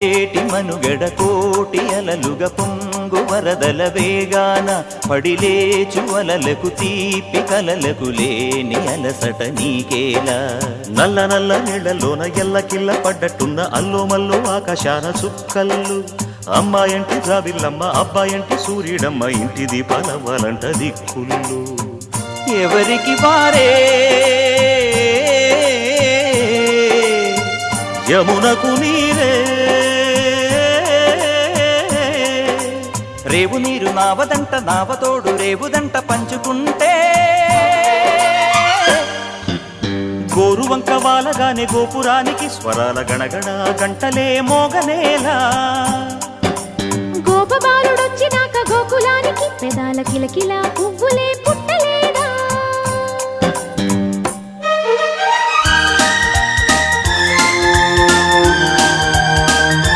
ఏటి మనుగడ కోటి అలలుగ పొంగు వరదల వేగాన పడిలేచు అలలకు తీపి కలలకు లేని అలసట నీకేలా నల్ల నల్ల నీళ్లలోన ఎల్లకిల్ల పడ్డట్టున్న అల్లో మల్లో ఆకాశాన చుక్కల్లు అమ్మాయంటి జాబిల్లమ్మ అబ్బాయంటి సూర్యుడమ్మ ఇంటి దీపాలవ్వాలంట దిక్కుళ్ళు ఎవరికి వారే యమునకు నీరే రేవు నీరు నావదంట నావతోడు రేవుదంట పంచుకుంటే గోరువంక వాలగానే గోపురానికి స్వరాల గణగణ గంటలే మోగనేలా గోపబాలుడొచ్చినాక గోకులానికి పెదాల కిలకిల పువ్వులే పుట్ట